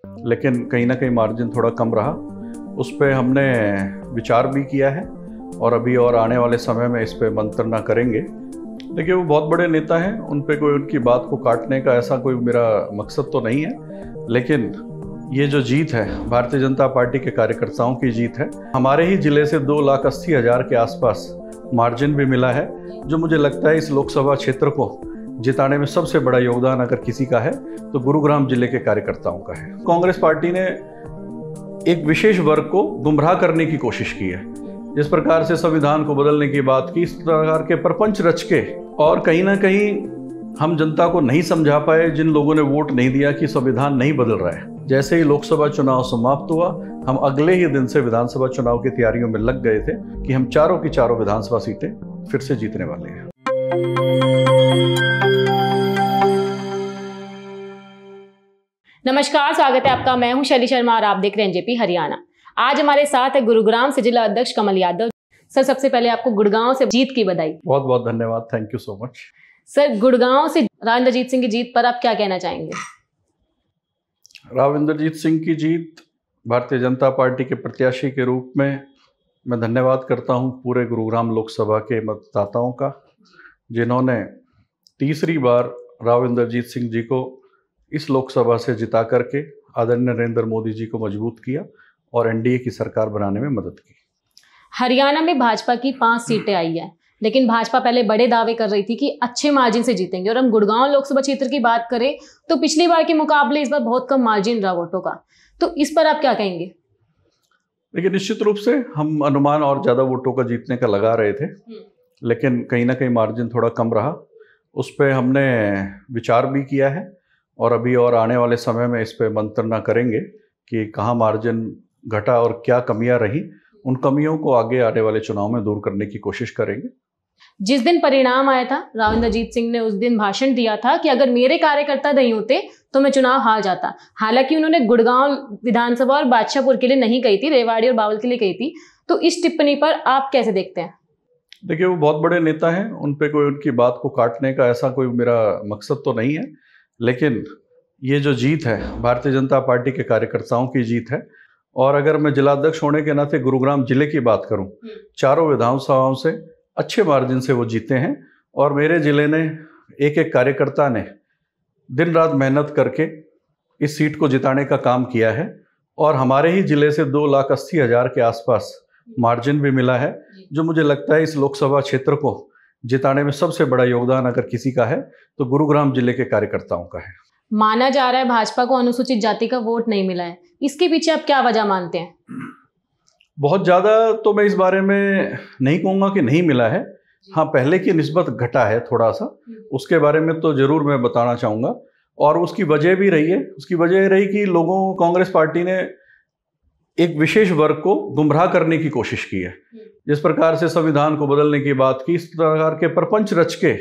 लेकिन कहीं ना कहीं मार्जिन थोड़ा कम रहा। उस पर हमने विचार भी किया है और अभी और आने वाले समय में इस पर मंत्रणा करेंगे। देखिए, वो बहुत बड़े नेता हैं, उन पे कोई उनकी बात को काटने का ऐसा कोई मेरा मकसद तो नहीं है। लेकिन ये जो जीत है भारतीय जनता पार्टी के कार्यकर्ताओं की जीत है। हमारे ही जिले से 2,80,000 के आसपास मार्जिन भी मिला है, जो मुझे लगता है इस लोकसभा क्षेत्र को जिताने में सबसे बड़ा योगदान अगर किसी का है तो गुरुग्राम जिले के कार्यकर्ताओं का है। कांग्रेस पार्टी ने एक विशेष वर्ग को गुमराह करने की कोशिश की है। जिस प्रकार से संविधान को बदलने की बात की, इस प्रकार के प्रपंच रच के और कहीं ना कहीं हम जनता को नहीं समझा पाए, जिन लोगों ने वोट नहीं दिया कि संविधान नहीं बदल रहा है। जैसे ही लोकसभा चुनाव समाप्त हुआ, हम अगले ही दिन से विधानसभा चुनाव की तैयारियों में लग गए थे कि हम चारों की चारों विधानसभा सीटें फिर से जीतने वाले हैं। नमस्कार, स्वागत है आपका। मैं हूं शैली शर्मा और आप देख रहे हैं जेपी हरियाणा। आज हमारे साथ है गुरुग्राम से जिला अध्यक्ष कमल यादव। सर, सबसे पहले आपको गुड़गांव से जीत की बधाई। बहुत बहुत धन्यवाद, thank you so much. Sir, Gurgaon से राव इंद्रजीत सिंह की जीत पर आप क्या कहना चाहेंगे? राव इंद्रजीत सिंह की जीत भारतीय जनता पार्टी के प्रत्याशी के रूप में मैं धन्यवाद करता हूं पूरे गुरुग्राम लोकसभा के मतदाताओं का, जिन्होंने तीसरी बार राव इंद्रजीत सिंह जी को इस लोकसभा से जिता करके आदरणीय नरेंद्र मोदी जी को मजबूत किया और एनडीए की सरकार बनाने में मदद की। हरियाणा में भाजपा की 5 सीटें आई है, लेकिन भाजपा पहले बड़े दावे कर रही थी कि अच्छे मार्जिन से जीतेंगे। और हम गुड़गांव लोकसभा क्षेत्र की बात करें तो पिछली बार के मुकाबले इस बार बहुत कम मार्जिन रहा वोटों का, तो इस पर आप क्या कहेंगे? देखिए, निश्चित रूप से हम अनुमान और ज़्यादा वोटों का जीतने का लगा रहे थे, लेकिन कहीं ना कहीं मार्जिन थोड़ा कम रहा। उस पर हमने विचार भी किया है और अभी और आने वाले समय में इस पर मंत्रणा करेंगे कि कहाँ मार्जिन घटा और क्या कमियां रही। उन कमियों को आगे आने वाले चुनाव में दूर करने की कोशिश करेंगे। जिस दिन परिणाम आया था, राव इंद्रजीत सिंह ने उस दिन भाषण दिया था कि अगर मेरे कार्यकर्ता नहीं होते तो मैं चुनाव हार जाता। हालांकि उन्होंने गुड़गांव विधानसभा और बादशाहपुर के लिए नहीं कही थी, रेवाड़ी और बावल के लिए कही थी। तो इस टिप्पणी पर आप कैसे देखते हैं? देखिए, वो बहुत बड़े नेता हैं, उन पे कोई उनकी बात को काटने का ऐसा कोई मेरा मकसद तो नहीं है। लेकिन ये जो जीत है भारतीय जनता पार्टी के कार्यकर्ताओं की जीत है। और अगर मैं जिलाध्यक्ष होने के नाते गुरुग्राम जिले की बात करूं, चारों विधानसभाओं से अच्छे मार्जिन से वो जीते हैं। और मेरे जिले ने एक एक कार्यकर्ता ने दिन रात मेहनत करके इस सीट को जिताने का काम किया है। और हमारे ही जिले से 2,80,000 के आसपास मार्जिन भी मिला है, जो मुझे लगता है इस लोकसभा क्षेत्र को जिताने में सबसे बड़ा योगदान अगर किसी का है तो गुरुग्राम जिले के कार्यकर्ताओं का है। माना जा रहा है भाजपा को अनुसूचित जाति का वोट नहीं मिला है, इसके पीछे आप क्या वजह मानते हैं? बहुत ज़्यादा तो मैं इस बारे में नहीं कहूँगा कि नहीं मिला है। हाँ, पहले की निस्बत घटा है थोड़ा सा, उसके बारे में तो ज़रूर मैं बताना चाहूँगा। और उसकी वजह भी रही है। उसकी वजह रही कि लोगों कांग्रेस पार्टी ने एक विशेष वर्ग को गुमराह करने की कोशिश की है। जिस प्रकार से संविधान को बदलने की बात की, इस प्रकार के प्रपंच रच के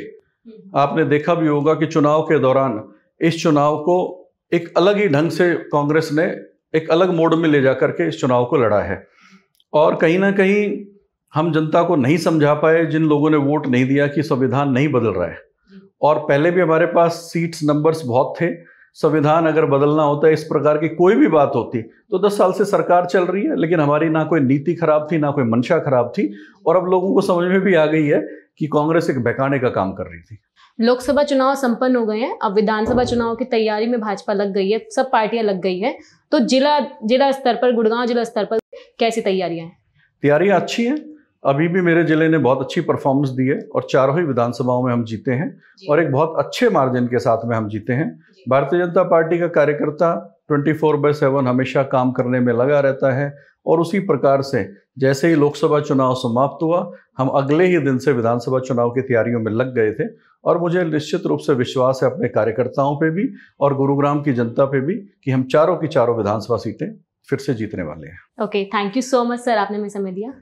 आपने देखा भी होगा कि चुनाव के दौरान इस चुनाव को एक अलग ही ढंग से कांग्रेस ने एक अलग मोड में ले जाकर के इस चुनाव को लड़ा है। और कहीं ना कहीं हम जनता को नहीं समझा पाए, जिन लोगों ने वोट नहीं दिया कि संविधान नहीं बदल रहा है। और पहले भी हमारे पास सीट्स नंबर्स बहुत थे। संविधान अगर बदलना होता है, इस प्रकार की कोई भी बात होती तो 10 साल से सरकार चल रही है, लेकिन हमारी ना कोई नीति खराब थी, ना कोई मंशा खराब थी। और अब लोगों को समझ में भी आ गई है कि कांग्रेस एक बहकाने का काम कर रही थी। लोकसभा चुनाव संपन्न हो गए हैं, अब विधानसभा चुनाव की तैयारी में भाजपा लग गई है, सब पार्टियां लग गई है। तो जिला स्तर पर, गुड़गांव जिला स्तर पर कैसी तैयारियां हैं? तैयारियां अच्छी हैं। अभी भी मेरे जिले ने बहुत अच्छी परफॉर्मेंस दी है और चारों ही विधानसभाओं में हम जीते हैं और एक बहुत अच्छे मार्जिन के साथ में हम जीते हैं। भारतीय जनता पार्टी का कार्यकर्ता 24/7 हमेशा काम करने में लगा रहता है। और उसी प्रकार से जैसे ही लोकसभा चुनाव समाप्त हुआ, हम अगले ही दिन से विधानसभा चुनाव की तैयारियों में लग गए थे। और मुझे निश्चित रूप से विश्वास है अपने कार्यकर्ताओं पे भी और गुरुग्राम की जनता पे भी कि हम चारों की चारों विधानसभा सीटें फिर से जीतने वाले हैं। Okay, thank you so much sir, आपने हमें समय दिया।